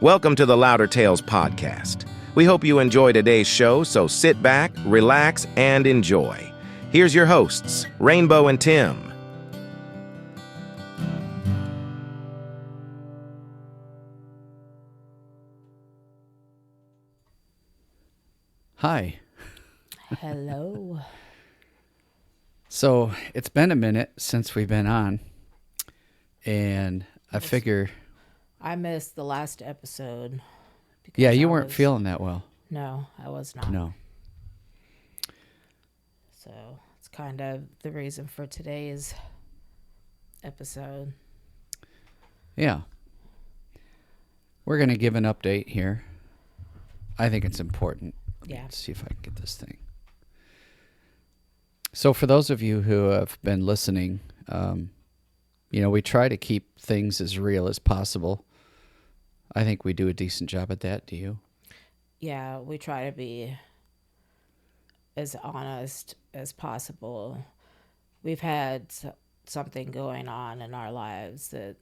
Welcome to the Louder Tales podcast. We hope you enjoy today's show, so sit back, relax, and enjoy. Here's your hosts, Rainbow and Tim. Hi. Hello. So it's been a minute since we've been on, and I figure... I missed the last episode. Yeah, you weren't feeling that well. No, I was not. No. So it's kind of the reason for today's episode. Yeah. We're going to give an update here. I think it's important. Let's see if I can get this thing. So for those of you who have been listening, we try to keep things as real as possible. I think we do a decent job at that. Do you? Yeah, we try to be as honest as possible. We've had something going on in our lives that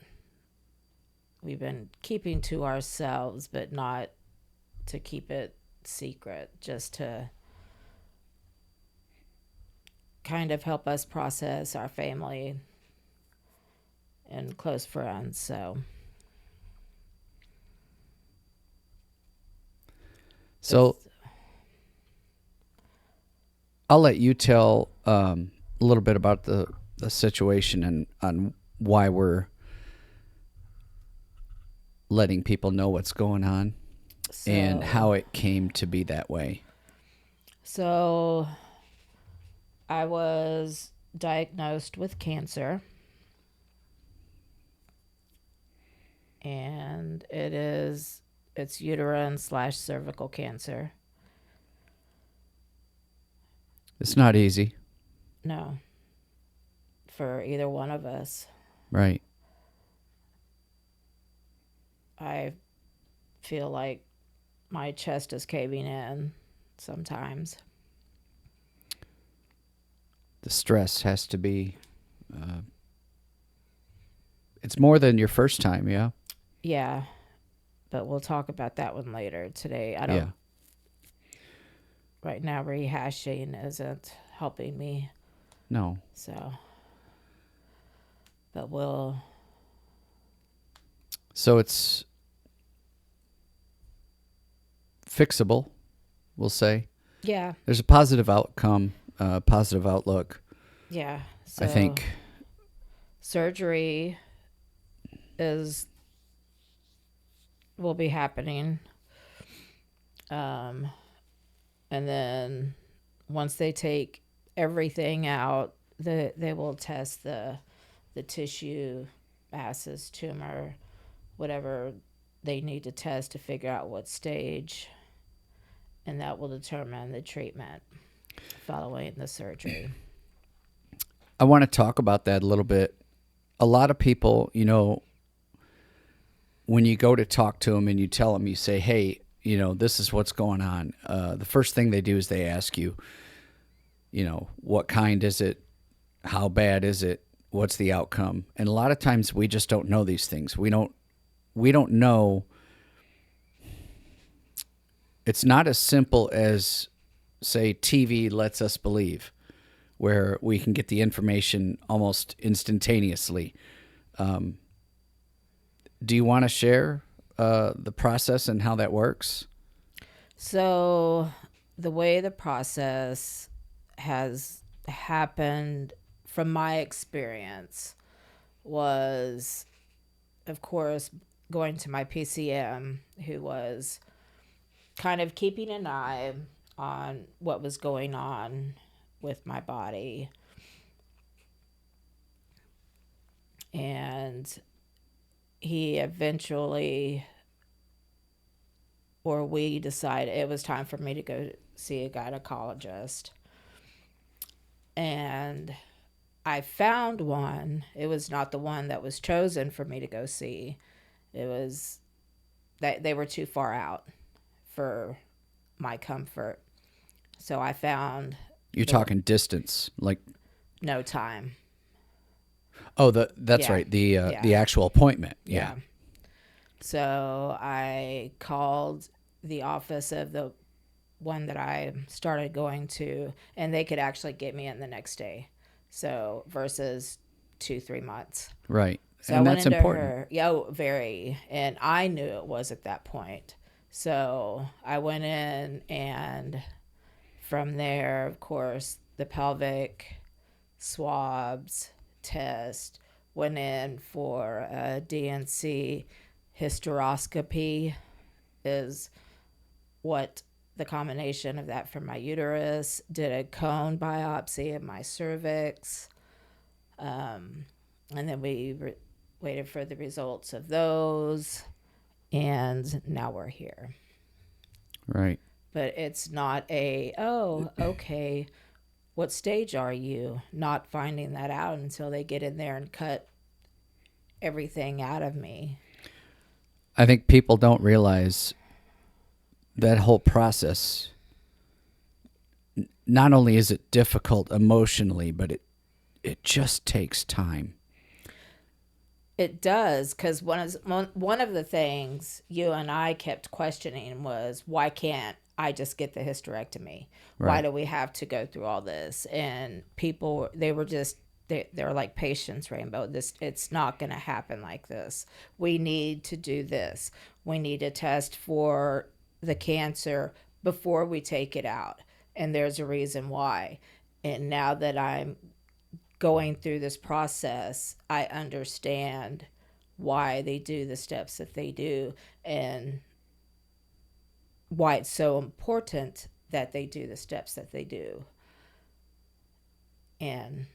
we've been keeping to ourselves, but not to keep it secret, just to kind of help us process our family and close friends. So I'll let you tell a little bit about the situation and on why we're letting people know what's going on and how it came to be that way. So I was diagnosed with cancer, and it's uterine/cervical cancer. It's not easy. No. For either one of us. Right. I feel like my chest is caving in sometimes. The stress has to be... it's more than your first time, yeah? Yeah. But we'll talk about that one later today. Right now, rehashing isn't helping me. No. But we'll... So it's fixable, we'll say. Yeah. There's a positive outcome, positive outlook. Yeah. I think. Surgery will be happening. And then once they take everything out, they will test the tissue, masses, tumor, whatever they need to test to figure out what stage, and that will determine the treatment following the surgery. I want to talk about that a little bit. A lot of people, when you go to talk to them and you tell them, you say, hey, this is what's going on. The first thing they do is they ask you, what kind is it? How bad is it? What's the outcome? And a lot of times we just don't know these things. We don't know. It's not as simple as, say, TV lets us believe, where we can get the information almost instantaneously. Do you want to share the process and how that works? So the way the process has happened from my experience was, of course, going to my PCM, who was kind of keeping an eye on what was going on with my body. And he eventually, or we decided it was time for me to go see a gynecologist. And I found one. It was not the one that was chosen for me to go see. It was that they were too far out for my comfort. So I found... You're talking distance, like... No time. Oh, that's right. The actual appointment. Yeah. So I called the office of the one that I started going to, and they could actually get me in the next day. So versus 2-3 months. Right. So I And went that's into important. her, yeah, very, and I knew it was at that point. So I went in, and from there, of course, the pelvic swabs test, went in for a DNC hysteroscopy, is what the combination of that for my uterus, did a cone biopsy of my cervix, and then waited for the results of those, and now we're here. Right. But it's not oh, okay, what stage are you? Not finding that out until they get in there and cut everything out of me. I think people don't realize that whole process. Not only is it difficult emotionally, but it just takes time. It does, because one of the things you and I kept questioning was, why can't I just get the hysterectomy? Why Right. do we have to go through all this? And people, they were just, they're like, patience, Rainbow. This, it's not going to happen like this. We need to do this. We need to test for the cancer before we take it out. And there's a reason why. And now that I'm going through this process, I understand why they do the steps that they do, and why it's so important that they do the steps that they do. And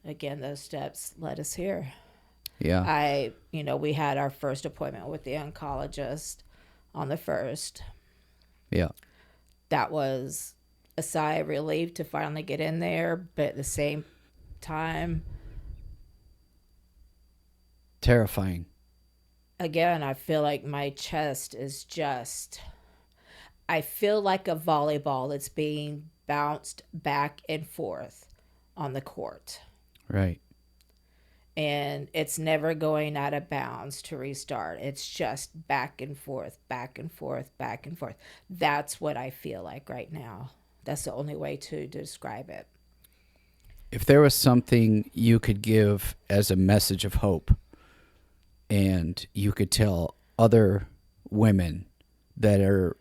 again, those steps led us here. Yeah. We had our first appointment with the oncologist on the 1st. Yeah. That was a sigh of relief to finally get in there, but at the same time, Terrifying. again, I feel like my chest is just, I feel like a volleyball that's being bounced back and forth on the court. Right. And it's never going out of bounds to restart. It's just back and forth, back and forth, back and forth. That's what I feel like right now. That's the only way to describe it. If there was something you could give as a message of hope, and you could tell other women that are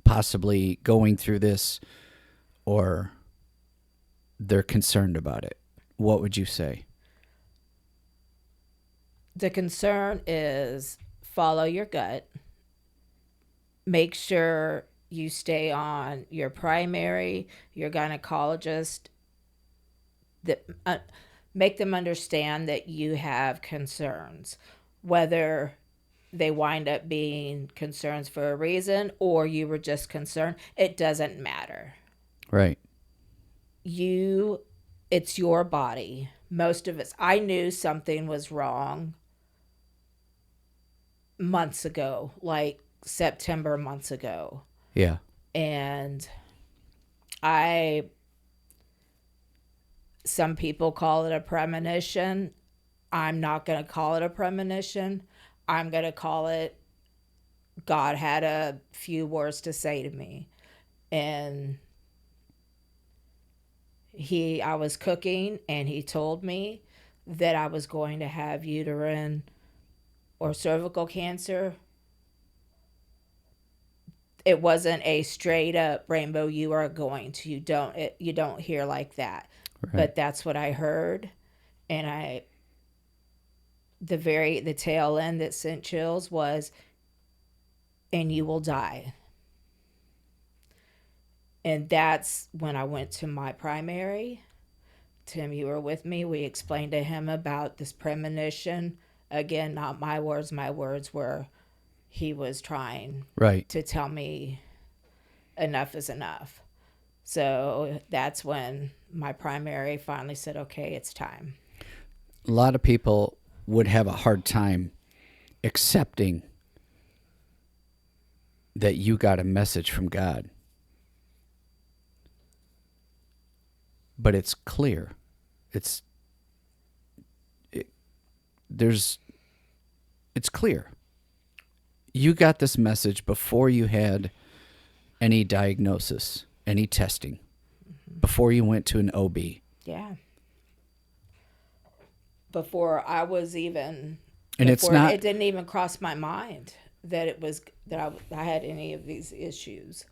possibly going through this, or they're concerned about it, what would you say? The concern is follow your gut. Make sure you stay on your primary, your gynecologist, that make them understand that you have concerns, whether they wind up being concerns for a reason or you were just concerned. It doesn't matter. Right. It's your body. Most of us, I knew something was wrong months ago, like September, months ago. Yeah. And some people call it a premonition. I'm not going to call it a premonition. I'm going to call it, God had a few words to say to me. And I was cooking, and he told me that I was going to have uterine or cervical cancer. It wasn't a straight up, Rainbow, you are going to, you don't hear like that. Right. But that's what I heard. And the tail end that sent chills was, and you will die. And that's when I went to my primary. Tim, you were with me. We explained to him about this premonition. Again, not my words. My words were, he was trying Right. to tell me enough is enough. So that's when my primary finally said, okay, it's time. A lot of people would have a hard time accepting that you got a message from God. But it's clear. It's clear. you got this message before you had any diagnosis, any testing, before you went to an OB. Yeah. Before I was even, And it's not, it didn't even cross my mind that it was, that I had any of these issues.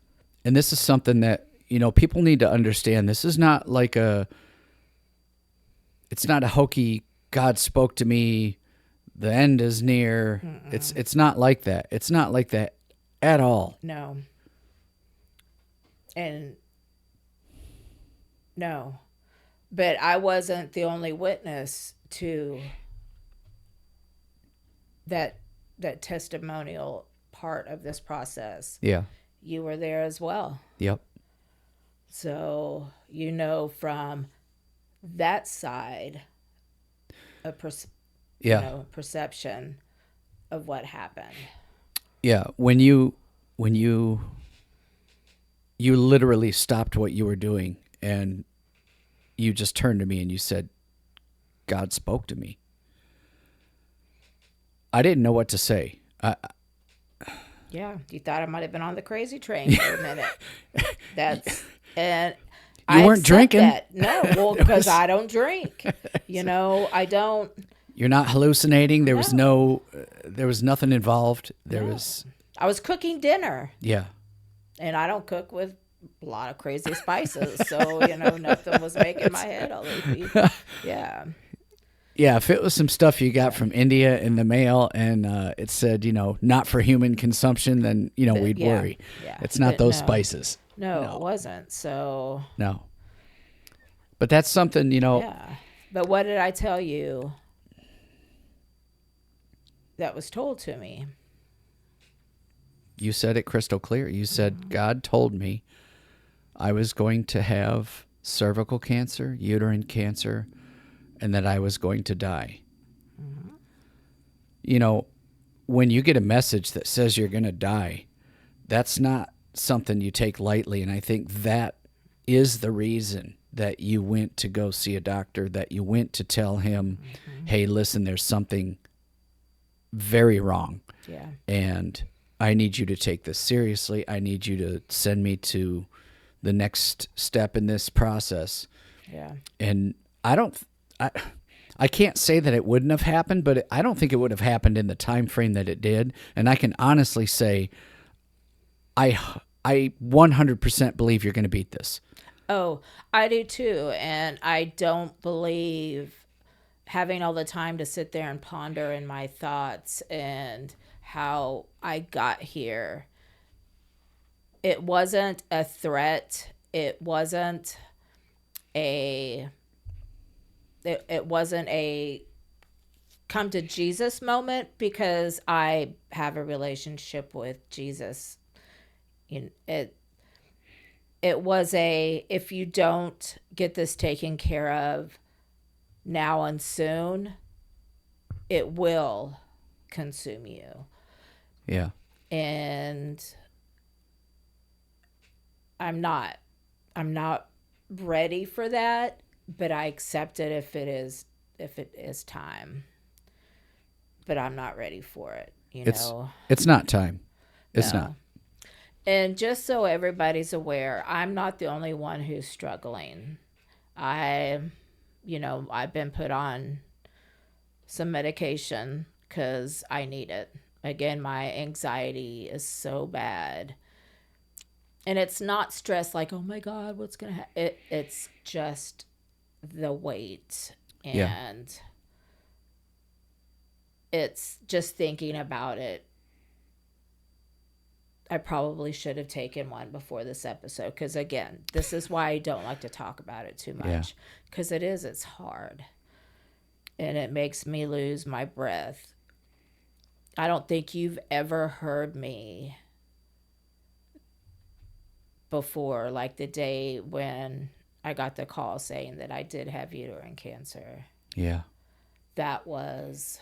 and this is something that, people need to understand. This is not like it's not a hokey, God spoke to me, the end is near. It's not like that. It's not like that at all. No. And no. But I wasn't the only witness to that testimonial part of this process. Yeah. You were there as well. Yep. So, from that side of perception of what happened. Yeah. When you literally stopped what you were doing and you just turned to me and you said, God spoke to me. I didn't know what to say. Yeah, you thought I might have been on the crazy train for a minute. And you weren't drinking. That. No, well, because I don't drink. I don't. You're not hallucinating. There was nothing involved. I was cooking dinner. Yeah. And I don't cook with a lot of crazy spices, so nothing was making my head all loopy. Yeah. Yeah, if it was some stuff you got from India in the mail and it said, not for human consumption, then, we'd worry. Yeah. It's not those spices. No, it wasn't. So. No. But that's something, Yeah. But what did I tell you that was told to me? You said it crystal clear. You said, God told me I was going to have cervical cancer, uterine cancer, and that I was going to die. When you get a message that says you're going to die, that's not something you take lightly. And I think that is the reason that you went to go see a doctor, that you went to tell him, hey, listen, there's something very wrong. Yeah. And I need you to take this seriously. I need you to send me to the next step in this process. Yeah. And I can't say that it wouldn't have happened, but I don't think it would have happened in the time frame that it did. And I can honestly say I 100% believe you're going to beat this. Oh, I do too. And I don't believe having all the time to sit there and ponder in my thoughts and how I got here. It wasn't a threat. It wasn't a come to Jesus moment, because I have a relationship with Jesus. It was if you don't get this taken care of now and soon, it will consume you. Yeah. And I'm not ready for that, but I accept it if it is time. But I'm not ready for it, It's not time. It's not. And just so everybody's aware, I'm not the only one who's struggling. I've been put on some medication because I need it. Again, my anxiety is so bad. And it's not stress like, oh my God, what's going to happen? It's just the weight. And it's just thinking about it. I probably should have taken one before this episode, because again, this is why I don't like to talk about it too much, because it's hard and it makes me lose my breath. I don't think you've ever heard me before, like the day when I got the call saying that I did have uterine cancer. Yeah. That was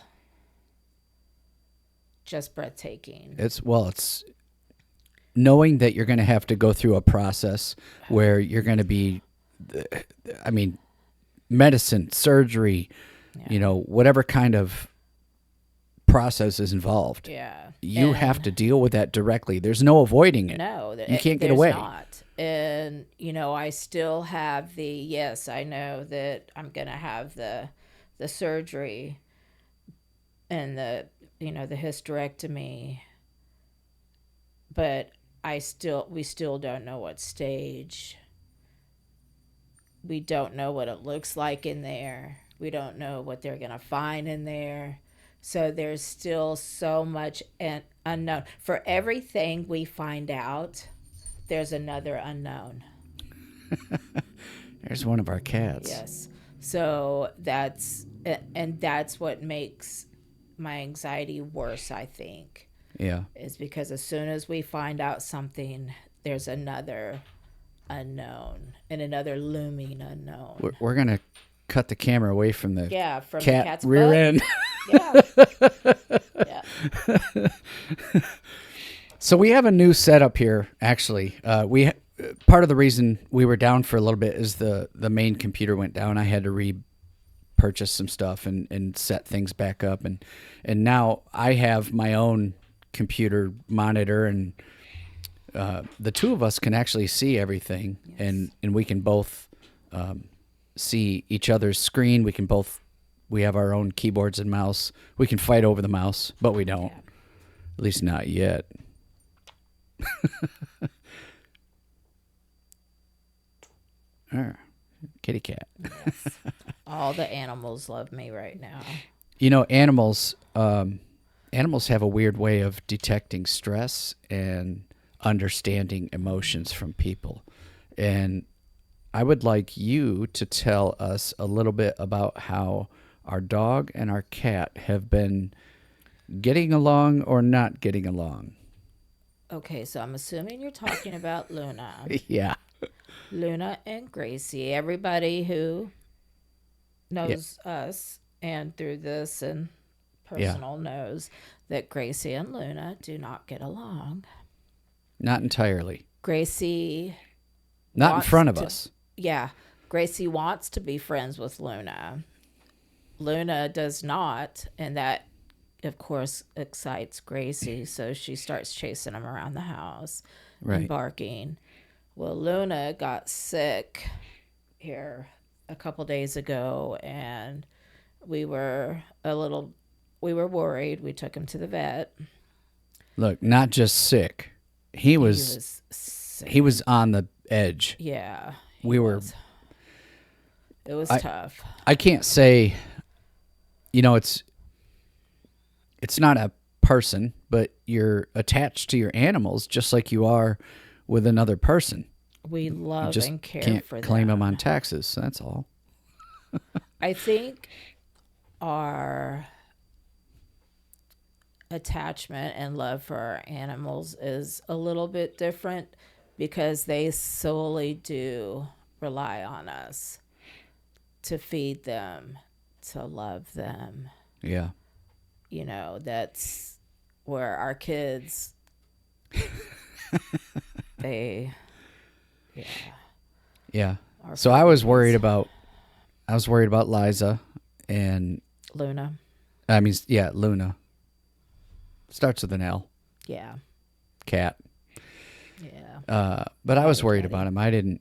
just breathtaking. It's knowing that you're going to have to go through a process where you're going to be, medicine, surgery, whatever kind of process is involved. Yeah. You have to deal with that directly. There's no avoiding it. No, you can't get there's away. Not. And I still have yes, I know that I'm going to have the surgery and the hysterectomy, but we still don't know what stage. We don't know what it looks like in there. We don't know what they're going to find in there. So there's still so much unknown. For everything we find out, there's another unknown. There's one of our cats. Yes. So that's what makes my anxiety worse, I think. Yeah. Is because as soon as we find out something, there's another unknown and another looming unknown. We're going to cut the camera away from the from cat the cat's rear butt. end. Yeah. So we have a new setup here, actually. Part of the reason we were down for a little bit is the main computer went down. I had to repurchase some stuff and set things back up. And now I have my own computer monitor, and the two of us can actually see everything. Yes. And we can both see each other's screen. We have our own keyboards and mouse. We can fight over the mouse, but we don't. Yeah. At least not yet. Kitty cat. Yes. All the animals love me right now. Animals have a weird way of detecting stress and understanding emotions from people. And I would like you to tell us a little bit about how our dog and our cat have been getting along or not getting along. Okay, so I'm assuming you're talking about Luna. Yeah. Luna and Gracie. Everybody who knows us and through this and personal knows that Gracie and Luna do not get along. Not entirely. Gracie... Not in front of us. Yeah. Gracie wants to be friends with Luna. Luna does not, and that, of course, excites Gracie, so she starts chasing him around the house and barking. Well, Luna got sick here a couple days ago, and we were worried. We took him to the vet. Look, not just sick. He was sick. He was on the edge. Yeah. It was tough. I can't say, it's not a person, but you're attached to your animals just like you are with another person. We love and care can't for them. Claim them on taxes. So that's all. I think our attachment and love for our animals is a little bit different because they solely do rely on us to feed them, to love them. Yeah. That's where our kids, Yeah. So I was worried about Liza and Luna. Luna. Starts with an L. Yeah. Cat. Yeah. But I was worried about him. I didn't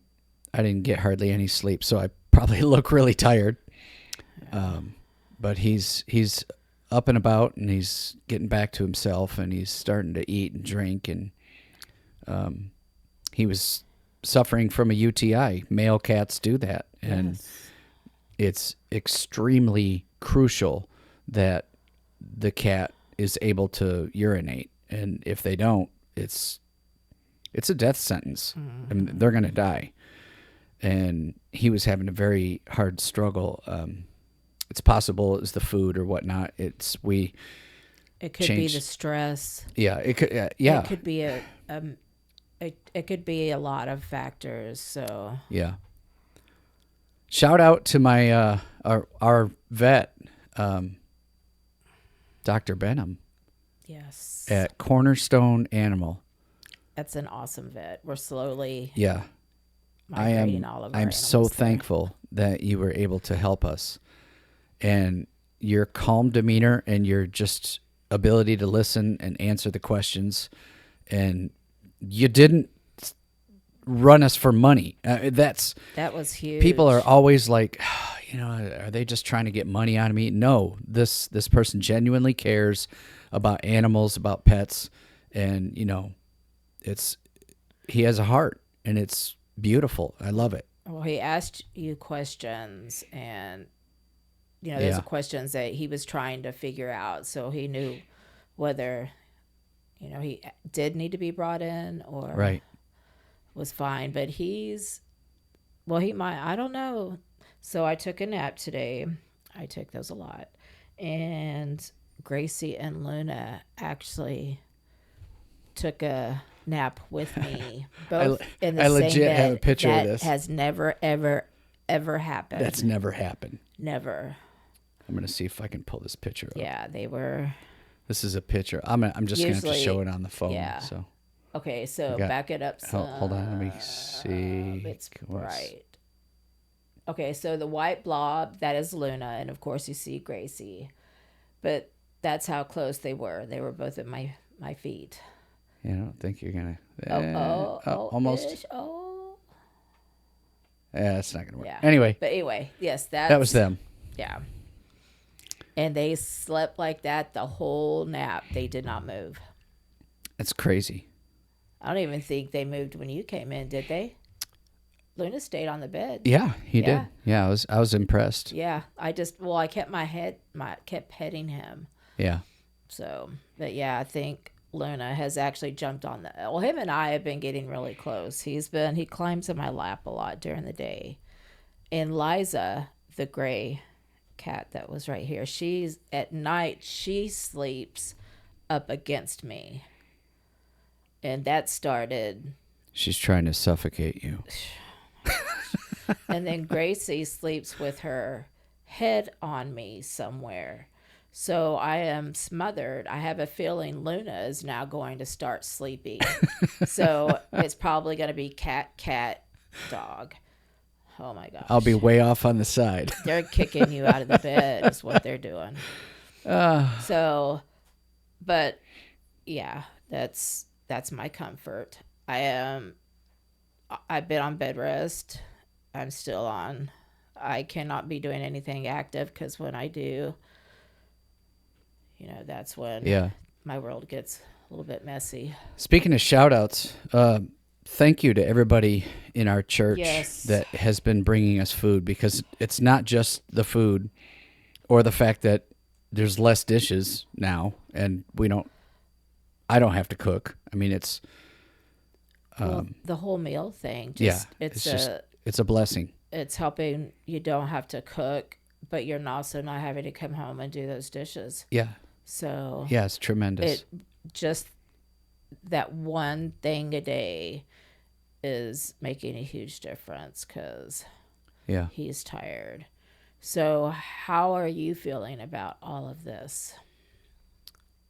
get hardly any sleep, so I probably look really tired. Yeah. But he's up and about, and he's getting back to himself, and he's starting to eat and drink, and he was suffering from a UTI. Male cats do that, and it's extremely crucial that the cat is able to urinate, and if they don't, it's a death sentence. Mm-hmm. I mean, they're going to die. And he was having a very hard struggle. It's possible it's the food or whatnot. It could be the stress. Yeah, it could. Yeah, it could be it could be a lot of factors. So yeah. Shout out to my our vet, Dr. Benham. Yes. At Cornerstone Animal. That's an awesome vet. We're slowly. Yeah. I'm so thankful that you were able to help us, and your calm demeanor and your just ability to listen and answer the questions, and you didn't run us for money. That was huge. People are always like, are they just trying to get money out of me? No, this person genuinely cares about animals, about pets, and he has a heart, and it's beautiful. I love it. Well, he asked you questions, and those are questions that he was trying to figure out, so he knew whether he did need to be brought in or right. was fine. But he might, I don't know. So I took a nap today. I take those a lot, and Gracie and Luna actually took a nap with me, both in the I same legit bed. have a picture that of this. Has never, ever happened. That's never happened. Never. I'm gonna see if I can pull this picture up. Yeah, they were. This is a picture. I'm just gonna have to show it on the phone. Yeah. So. Okay, so back it up. Hold on, let me see. It's bright. Okay, so the white blob, that is Luna, and of course you see Gracie, but that's how close they were. They were both at my feet. Yeah, I don't think you're gonna. Almost. Yeah, that's not gonna work. Yeah. Anyway. But anyway, yes, that was them. Yeah. And they slept like that the whole nap. They did not move. That's crazy. I don't even think they moved when you came in, did they? Luna stayed on the bed. Yeah, he did. Yeah, I was impressed. Yeah, I kept petting him. Yeah. So, but yeah, I think Luna has actually jumped on him and I have been getting really close. He climbs in my lap a lot during the day. And Liza, the gray cat that was right here, at night, she sleeps up against me. And that started. She's trying to suffocate you. And then Gracie sleeps with her head on me somewhere. So I am smothered. I have a feeling Luna is now going to start sleeping. So it's probably going to be cat, dog. Oh my gosh. I'll be way off on the side. They're kicking you out of the bed is what they're doing. So, but yeah, that's my comfort. I've been on bed rest. I'm still on. I cannot be doing anything active because when I do, that's when my world gets a little bit messy. Speaking of shout outs, thank you to everybody in our church that has been bringing us food, because it's not just the food or the fact that there's less dishes now and I don't have to cook. I mean, it's the whole meal thing. It's a blessing. It's helping. You don't have to cook, but you're also not having to come home and do those dishes. Yeah. So yeah, it's tremendous. Just that one thing a day is making a huge difference because he's tired. So how are you feeling about all of this?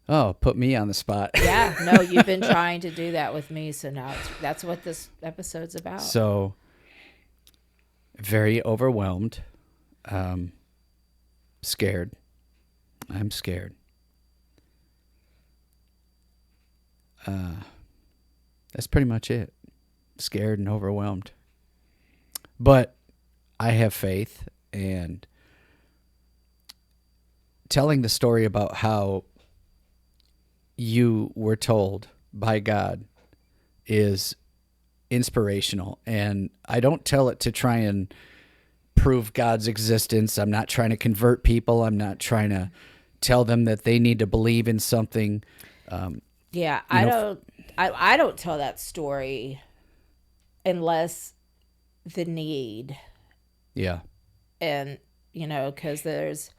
Oh, put me on the spot. Yeah, no, you've been trying to do that with me, so now that's what this episode's about. So, very overwhelmed, scared. I'm scared. That's pretty much it. Scared and overwhelmed. But I have faith, and telling the story about how you were told by God is inspirational. And I don't tell it to try and prove God's existence. I'm not trying to convert people. I'm not trying to tell them that they need to believe in something. I don't tell that story unless the need. Yeah. And, because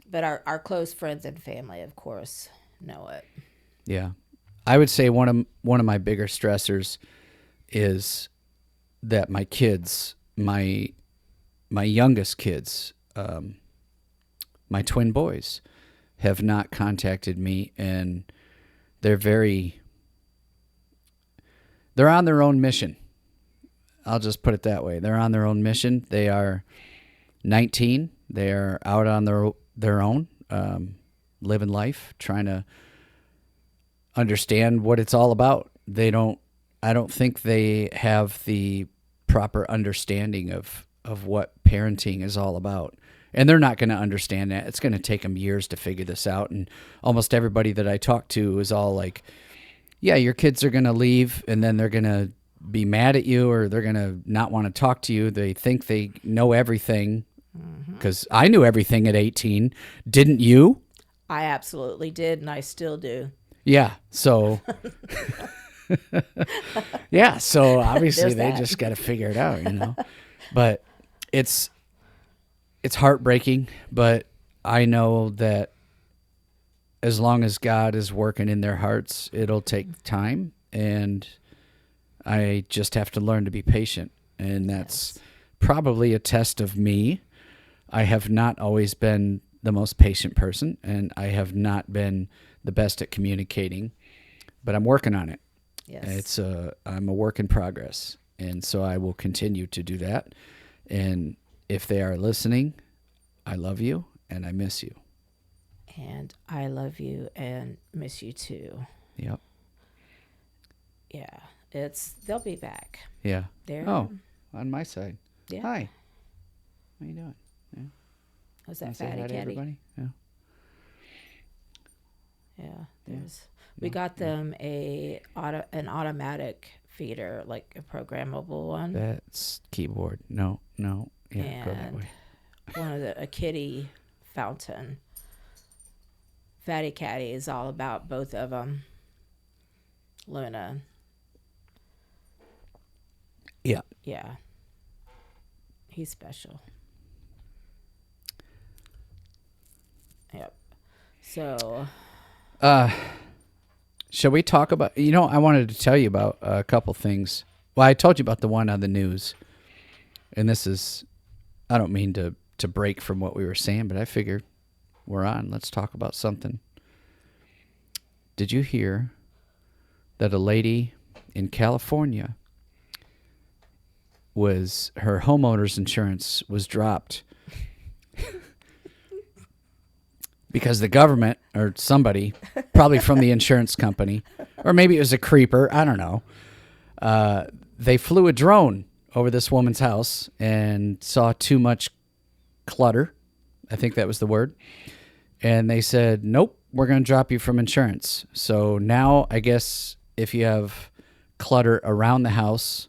but our close friends and family, of course, know it. Yeah. I would say one of my bigger stressors is that my kids, my youngest kids, my twin boys, have not contacted me, and they're on their own mission. I'll just put it that way. They're on their own mission. They are 19. They are out on their own. living life, trying to understand what it's all about. I don't think they have the proper understanding of what parenting is all about. And they're not going to understand that. It's going to take them years to figure this out. And almost everybody that I talk to is all like, yeah, your kids are going to leave and then they're going to be mad at you, or they're going to not want to talk to you. They think they know everything, because I knew everything at 18. Didn't you? I absolutely did, and I still do. Yeah. So, yeah. So obviously they just got to figure it out, But it's heartbreaking. But I know that as long as God is working in their hearts, it'll take time, and I just have to learn to be patient. And that's probably a test of me. I have not always been the most patient person, and I have not been the best at communicating, but I'm working on it. Yes. I'm a work in progress, and so I will continue to do that. And if they are listening, I love you and I miss you. And I love you and miss you too. Yep. Yeah. They'll be back. Yeah. They're, Oh, on my side. Yeah. Hi. How you doing? Yeah. Was that Wanna say fatty hi to catty? everybody? Yeah. Yeah. We got them an automatic feeder, like a programmable one. That's keyboard. No. Yeah, go that And way. a kitty fountain. Fatty Catty is all about both of them. Luna. Yeah. Yeah. He's special. Yep. So. Shall we talk about, I wanted to tell you about a couple things. Well, I told you about the one on the news. And this is, I don't mean to break from what we were saying, but I figured we're on. Let's talk about something. Did you hear that a lady in California her homeowner's insurance was dropped because the government or somebody, probably from the insurance company, or maybe it was a creeper, I don't know, they flew a drone over this woman's house and saw too much clutter. I think that was the word. And they said, nope, we're going to drop you from insurance. So now I guess if you have clutter around the house,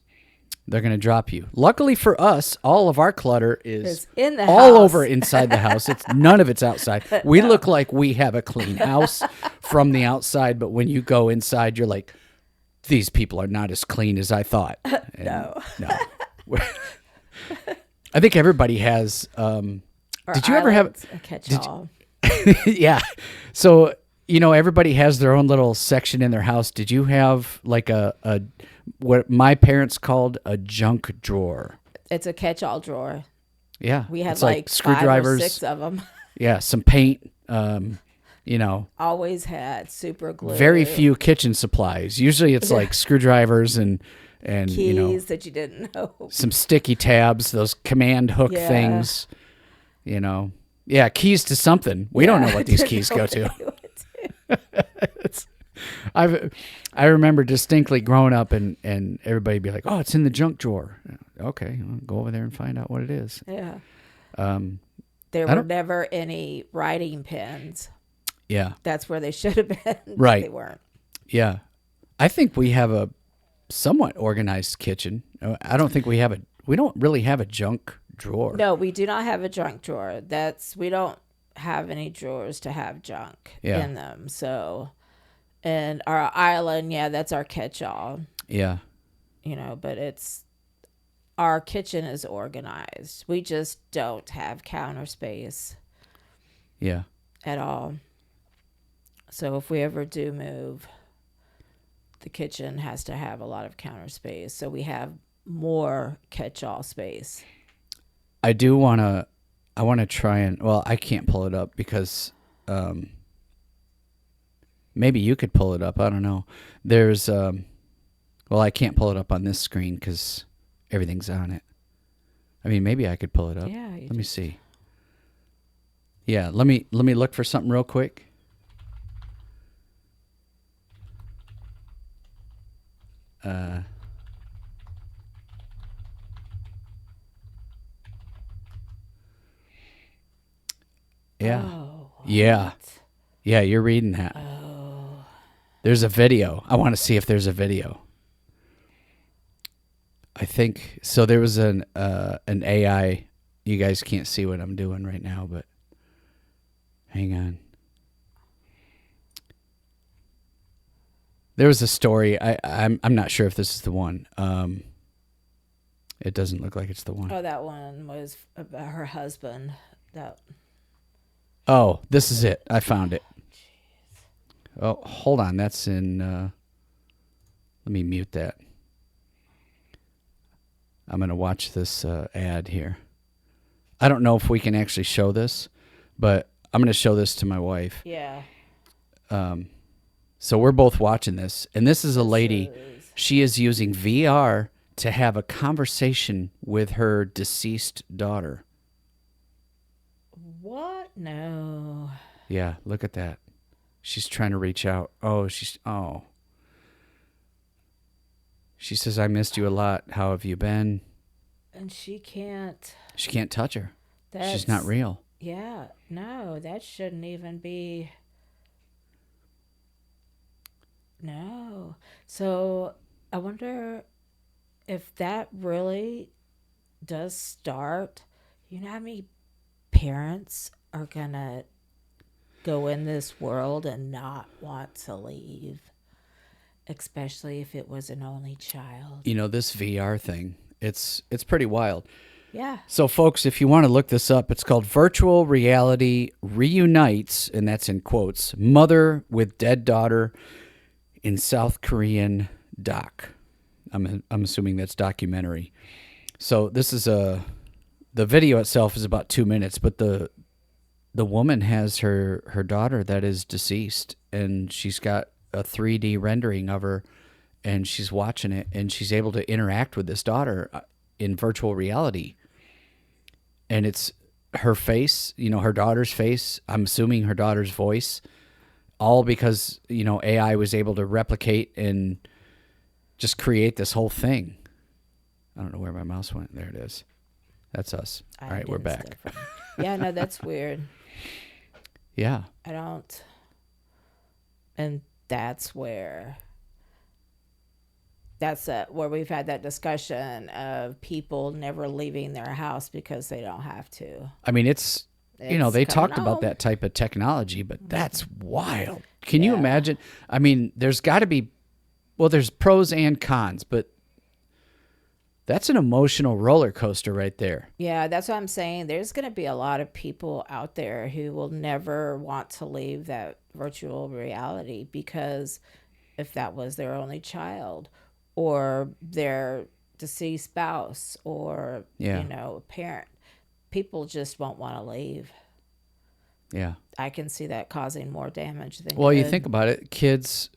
they're going to drop you. Luckily for us, all of our clutter is in the all house. over inside the house. None of it's outside. We look like we have a clean house from the outside, but when you go inside, you're like, these people are not as clean as I thought. And No. I think everybody has. Did you ever have a catch-all? Yeah. So, everybody has their own little section in their house. Did you have like a what my parents called a junk drawer? It's a catch-all drawer. Yeah. We had it's like screwdrivers, 5 or 6 of them. Yeah, some paint, Always had super glue. very few kitchen supplies. Usually it's like screwdrivers and keys that you didn't know. some sticky tabs, those command hook things, Yeah, keys to something. We don't know what these keys go to. I remember distinctly growing up and everybody be like, oh, it's in the junk drawer. Okay, I'll go over there and find out what it is. Yeah. There were never any writing pens. Yeah. That's where they should have been. Right. They weren't. Yeah. I think we have a somewhat organized kitchen. I don't think we don't really have a junk drawer. No, we do not have a junk drawer. We don't have any drawers to have junk in them. So, and our island, that's our catch-all. Yeah. But our kitchen is organized. We just don't have counter space. Yeah. At all. So if we ever do move, the kitchen has to have a lot of counter space. So we have more catch-all space. I want to try and, well, I can't pull it up because maybe you could pull it up. I don't know. There's, I can't pull it up on this screen because everything's on it. I mean, maybe I could pull it up. Yeah. Let me see. Yeah, let me look for something real quick. Yeah. Oh, Yeah. what? Yeah, you're reading that. Oh. There's a video. I want to see if there's a video. I think so. There was an AI. You guys can't see what I'm doing right now, but hang on. There was a story. I'm not sure if this is the one. It doesn't look like it's the one. Oh, that one was about her husband. That. Oh, this is it. I found it. Oh, hold on. That's in. Let me mute that. I'm going to watch this ad here. I don't know if we can actually show this, but I'm going to show this to my wife. Yeah. So we're both watching this, and this is a lady. She is using VR to have a conversation with her deceased daughter. What? No. Yeah, look at that. She's trying to reach out. Oh. She says, I missed you a lot. How have you been? And she can't. She can't touch her. That's, She's not real. Yeah. No, that shouldn't even be. No. So I wonder if that really does start. You know how many parents are going to go in this world and not want to leave? Especially if it was an only child. You know, this VR thing, it's pretty wild. Yeah. So, folks, if you want to look this up, it's called Virtual Reality Reunites, and that's in quotes, Mother with Dead Daughter in South Korean Doc. I'm assuming that's documentary. So this is the video itself is about 2 minutes, but the woman has her daughter that is deceased, and she's got a 3D rendering of her, and she's watching it, and she's able to interact with this daughter in virtual reality. And it's her face, her daughter's face, I'm assuming her daughter's voice, all because, AI was able to replicate and just create this whole thing. I don't know where my mouse went. There it is. That's us. All right, we're back. Yeah, no, that's weird. Yeah. I don't. And that's where we've had that discussion of people never leaving their house because they don't have to. I mean, it's they talked about that type of technology, but that's wild. Can you imagine? I mean, there's got to be, there's pros and cons, but that's an emotional roller coaster right there. Yeah, that's what I'm saying. There's going to be a lot of people out there who will never want to leave that virtual reality because if that was their only child or their deceased spouse or, a parent, people just won't want to leave. Yeah. I can see that causing more damage than Well, good. you think about it, kids,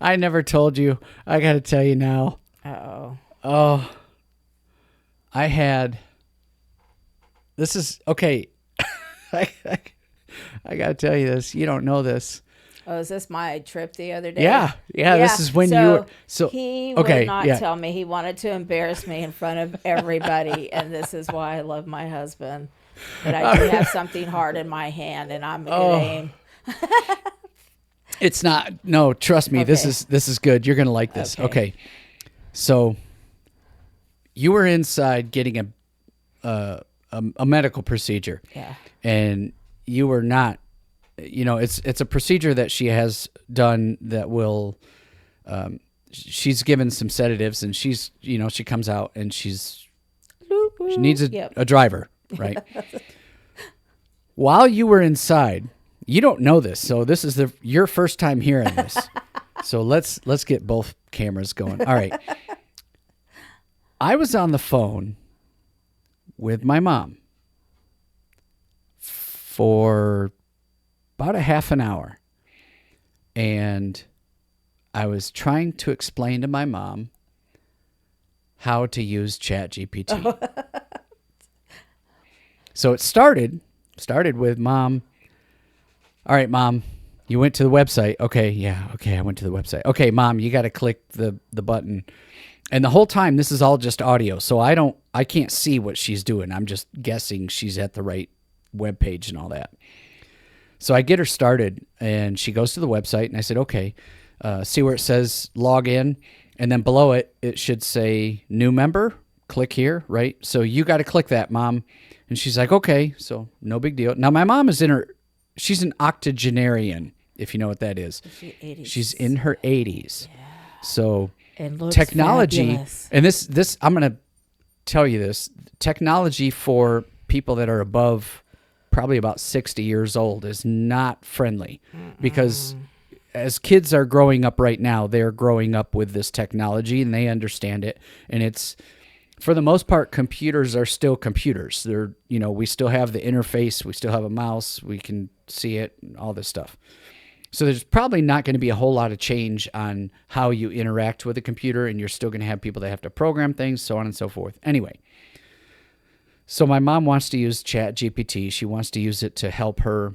I never told you. I got to tell you now. Uh-oh. Oh, I had, this is, okay. I got to tell you this. You don't know this. Oh, is this my trip the other day? Yeah. This is when you were, he would not tell me. He wanted to embarrass me in front of everybody, and this is why I love my husband. But I do have something hard in my hand, and I'm a good aim. It's not. No, trust me. Okay. This is good. You're gonna like this. Okay. So you were inside getting a medical procedure. Yeah. And you were not. It's a procedure that she has done that will. She's given some sedatives, and she's she comes out and she needs a driver, right? While you were inside. You don't know this, so this is your first time hearing this. So let's get both cameras going. All right. I was on the phone with my mom for about a half an hour, and I was trying to explain to my mom how to use ChatGPT. So it started with Mom. All right, Mom, You went to the website. Okay, yeah, okay, I went to the website. Okay, Mom, you got to click the button. And the whole time, this is all just audio, so I can't see what she's doing. I'm just guessing she's at the right web page and all that. So I get her started, and she goes to the website, and I said, okay, see where it says log in, and then below it, it should say new member. Click here, right? So you got to click that, Mom. And she's like, okay, so no big deal. Now, my mom is she's an octogenarian, if you know what that is. She's in her 80s. Yeah. So and looks technology, fabulous. and this, I'm going to tell you this, technology for people that are above probably about 60 years old is not friendly. Because as kids are growing up right now, they're growing up with this technology and they understand it. And it's, for the most part, computers are still computers. They're, we still have the interface, we still have a mouse, we can see it, and all this stuff. So there's probably not going to be a whole lot of change on how you interact with a computer, and you're still going to have people that have to program things, so on and so forth. Anyway, so my mom wants to use ChatGPT. She wants to use it to help her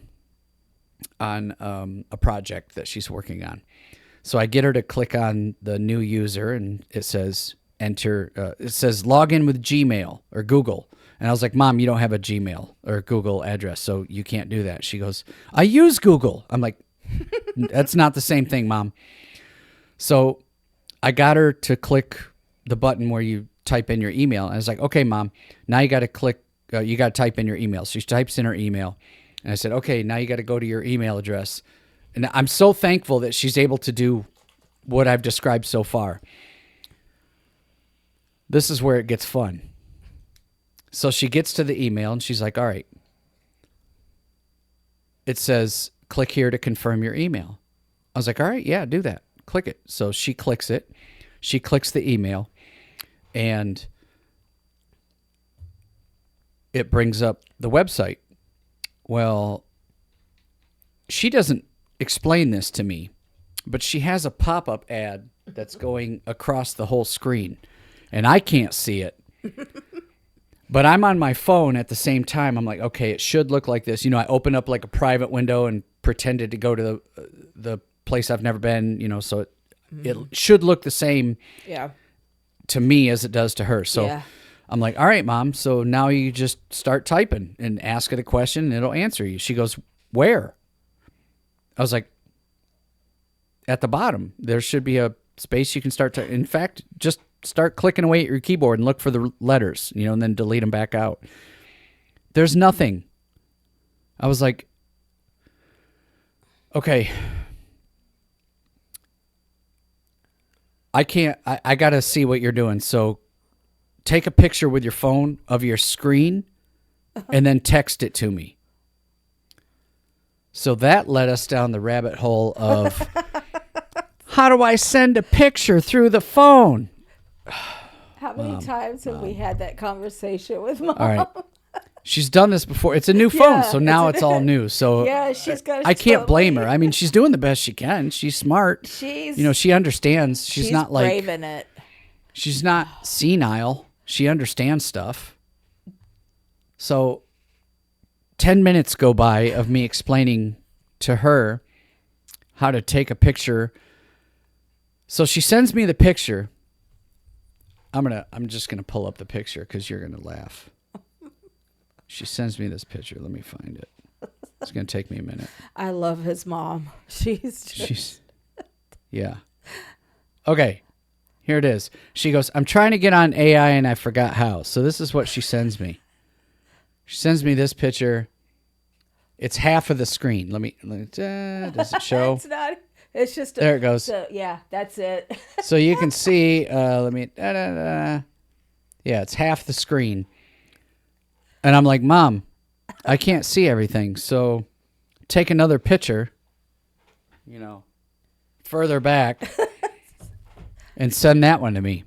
on a project that she's working on. So I get her to click on the new user, and it says it says log in with Gmail or Google. And I was like, Mom, you don't have a Gmail or Google address, so you can't do that. She goes, I use Google. I'm like, that's not the same thing, Mom. So I got her to click the button where you type in your email. And I was like, okay, Mom, now you got to click, you got to type in your email. So she types in her email. And I said, okay, now you got to go to your email address. And I'm so thankful that she's able to do what I've described so far. This is where it gets fun. So she gets to the email and she's like, all right. It says, click here to confirm your email. I was like, all right, yeah, do that. Click it. So she clicks it. She clicks the email and it brings up the website. Well, she doesn't explain this to me, but she has a pop-up ad that's going across the whole screen. And I can't see it. But I'm on my phone at the same time. I'm like, okay, it should look like this. I opened up like a private window and pretended to go to the place I've never been, so it should look the same to me as it does to her. So I'm like, all right, Mom, so now you just start typing and ask it a question and it'll answer you. She goes, where? I was like, at the bottom. There should be a space you can start to, in fact, just start clicking away at your keyboard and look for the letters, and then delete them back out. There's nothing. I was like, okay, I can't, I got to see what you're doing. So take a picture with your phone of your screen and then text it to me. So that led us down the rabbit hole of how do I send a picture through the phone? How many times have we had that conversation with Mom? All right. She's done this before. It's a new phone, so now it's all new. So she's got. I can't blame her. I mean, she's doing the best she can. She's smart. She understands. She's not like braving it. She's not senile. She understands stuff. So 10 minutes go by of me explaining to her how to take a picture. So she sends me the picture. I'm just gonna pull up the picture because you're gonna laugh. She sends me this picture. Let me find it. It's gonna take me a minute. I love his mom. She's yeah. Okay, here it is. She goes, I'm trying to get on AI and I forgot how. So this is what she sends me. She sends me this picture. It's half of the screen. Let me does it show? It's not. It's just there it goes. So, yeah, that's it. So you can see. Yeah, it's half the screen. And I'm like, Mom, I can't see everything. So take another picture, further back, and send that one to me.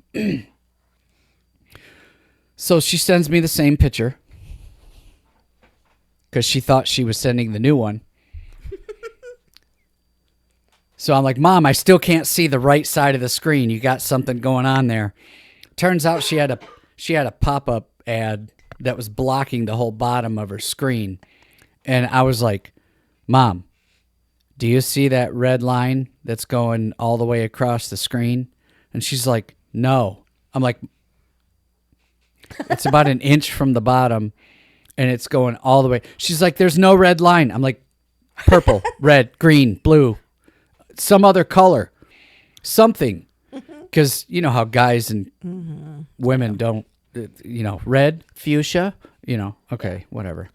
So she sends me the same picture because she thought she was sending the new one. So I'm like, Mom, I still can't see the right side of the screen. You got something going on there. Turns out she had a pop-up ad that was blocking the whole bottom of her screen. And I was like, Mom, do you see that red line that's going all the way across the screen? And she's like, no. I'm like, it's about an inch from the bottom, and it's going all the way. She's like, there's no red line. I'm like, purple, red, green, blue, some other color, something. Because you know how guys and women don't, red, fuchsia, okay, whatever.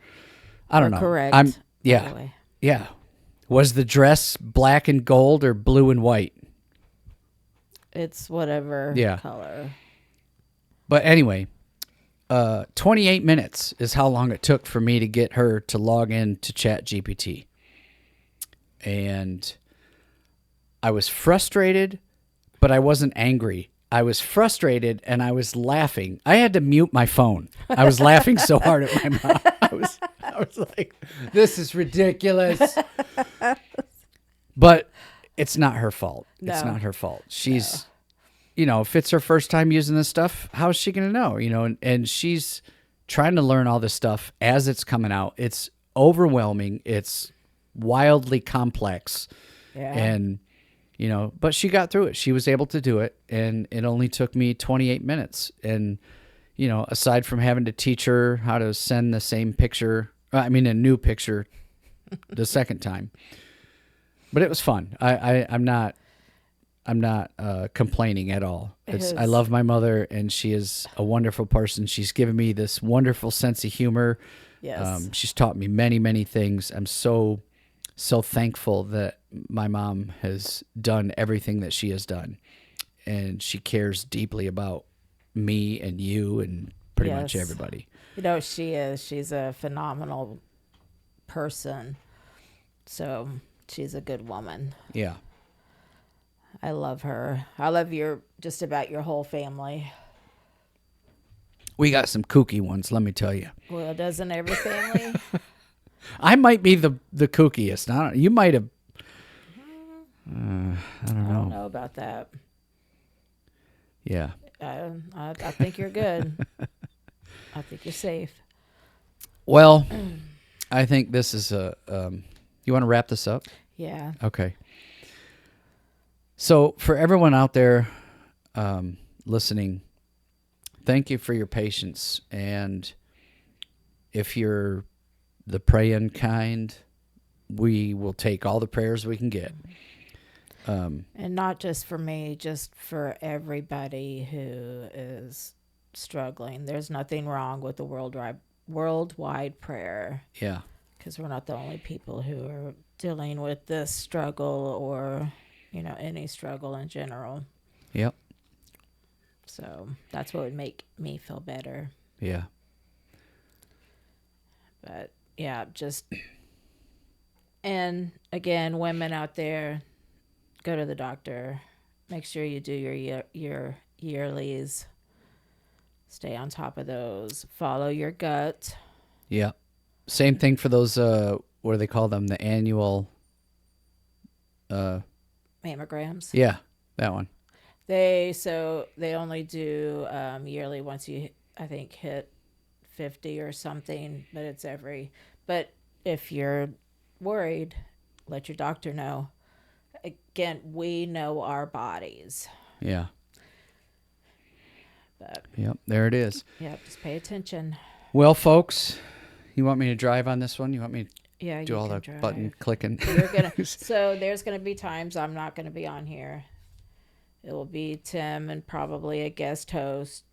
I don't know. Correct. I'm by the yeah, way. yeah. Was the dress black and gold or blue and white? It's whatever Yeah. color. But anyway, 28 minutes is how long it took for me to get her to log in to ChatGPT. And I was frustrated, but I wasn't angry. I was frustrated and I was laughing. I had to mute my phone. I was laughing so hard at my mom. I was like, this is ridiculous. But it's not her fault. It's No. not her fault. She's, if it's her first time using this stuff, how's she going to know? And she's trying to learn all this stuff as it's coming out. It's overwhelming. It's wildly complex. Yeah. And, but she got through it. She was able to do it. And it only took me 28 minutes. And, aside from having to teach her how to send the same picture, a new picture the second time. But it was fun. I'm not complaining at all. I love my mother, and she is a wonderful person. She's given me this wonderful sense of humor. Yes. She's taught me many, many things. I'm so thankful that my mom has done everything that she has done, and she cares deeply about me and you and pretty much Yes. everybody. She is. She's a phenomenal person. So she's a good woman. Yeah. I love her. I love just about your whole family. We got some kooky ones, let me tell you. Well, doesn't every family? I might be the kookiest. You might have. I don't I know. don't know about that. Yeah. I think you're good. I think you're safe. Well, I think this is a. You want to wrap this up? Yeah. Okay. So for everyone out there listening, thank you for your patience. And if you're the praying kind, we will take all the prayers we can get. And not just for me, just for everybody who is struggling. There's nothing wrong with the worldwide prayer, Yeah. because we're not the only people who are dealing with this struggle or, any struggle in general. Yep. So that's what would make me feel better. Yeah. But yeah, and again, women out there, go to the doctor. Make sure you do your yearlies. Stay on top of those. Follow your gut. Yeah. Same thing for those, what do they call them? The annual. Mammograms. Yeah, that one. They only do yearly once you, I think, hit 50 or something, but if you're worried, let your doctor know. Again, we know our bodies. Yeah. But Yep, there it is. yeah, just pay attention. Well, folks, you want me to drive on this one? You want me to Yeah, do you all can the drive. button clicking? So there's gonna be times I'm not gonna be on here. It will be Tim and probably a guest host.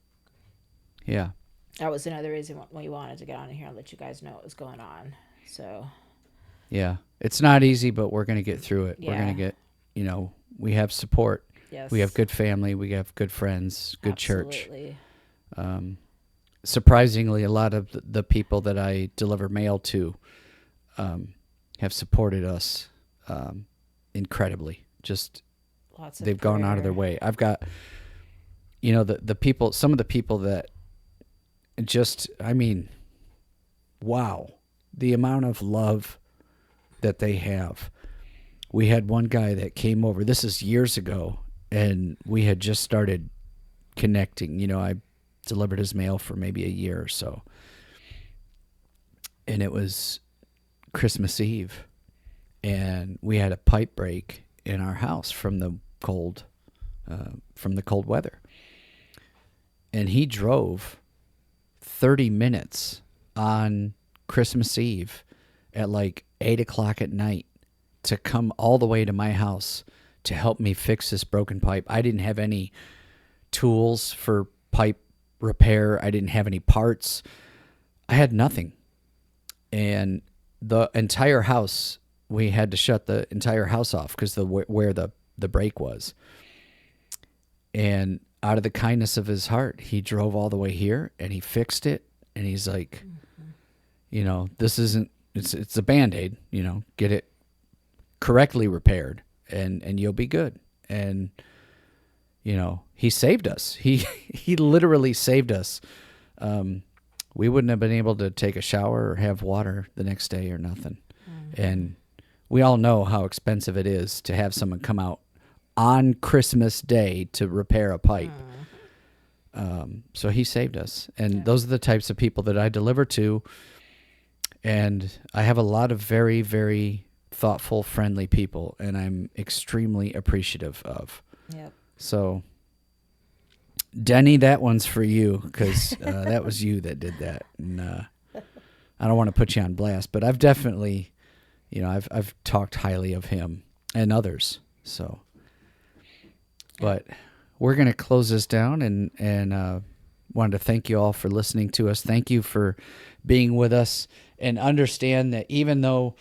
Yeah. That was another reason we wanted to get on here and let you guys know what was going on. So Yeah. It's not easy, but we're going to get through it. We're Yeah. going to get, we have support. yes, We have good family. We have good friends, good church. Absolutely. Surprisingly, a lot of the people that I deliver mail to have supported us incredibly. Just Lots of they've gone out of their prayer. way. I've got, the people, some of the people that just, wow, the amount of love that they have. We had one guy that came over, this is years ago, and we had just started connecting. I delivered his mail for maybe a year or so. And it was Christmas Eve. and we had a pipe break in our house from the cold weather. And he drove 30 minutes on Christmas Eve at like 8 o'clock at night to come all the way to my house to help me fix this broken pipe. I didn't have any tools for pipe repair. I didn't have any parts. I had nothing. And the entire house, we had to shut the entire house off because where the break was. And out of the kindness of his heart, he drove all the way here and he fixed it. And he's like, this isn't, it's a Band-Aid, get it correctly repaired and you'll be good. And, he saved us. He literally saved us. We wouldn't have been able to take a shower or have water the next day or nothing. Mm-hmm. And we all know how expensive it is to have someone come out on Christmas Day to repair a pipe. So he saved us. And those are the types of people that I deliver to. And I have a lot of very, very thoughtful, friendly people, and I'm extremely appreciative of. Yep. So, Denny, that one's for you, because that was you that did that. And I don't want to put you on blast, but I've definitely, I've talked highly of him and others. So, but we're going to close this down and wanted to thank you all for listening to us. Thank you for being with us, and understand that even though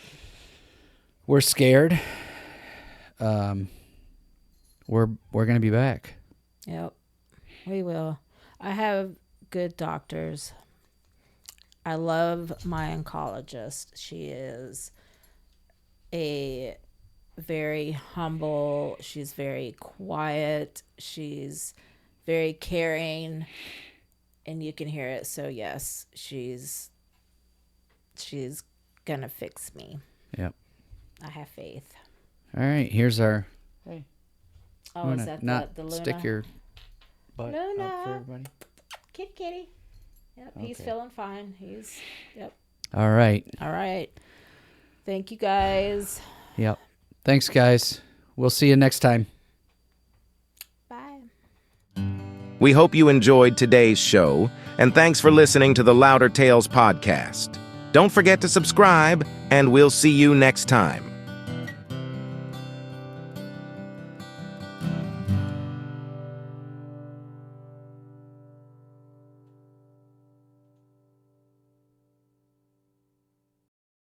we're scared, we're going to be back. Yep, we will. I have good doctors. I love my oncologist. She is a very humble. She's very quiet. She's very caring, and you can hear it. So yes, she's gonna fix me. Yep. I have faith. All right, here's our. Hey. Oh, is that not the Luna? stick your butt Luna. out for everybody? Kitty. Yep, okay. He's feeling fine. Yep. All right. All right. Thank you, guys. Yep. Thanks, guys. We'll see you next time. Bye. We hope you enjoyed today's show, and thanks for listening to the Louder Tales podcast. Don't forget to subscribe, and we'll see you next time.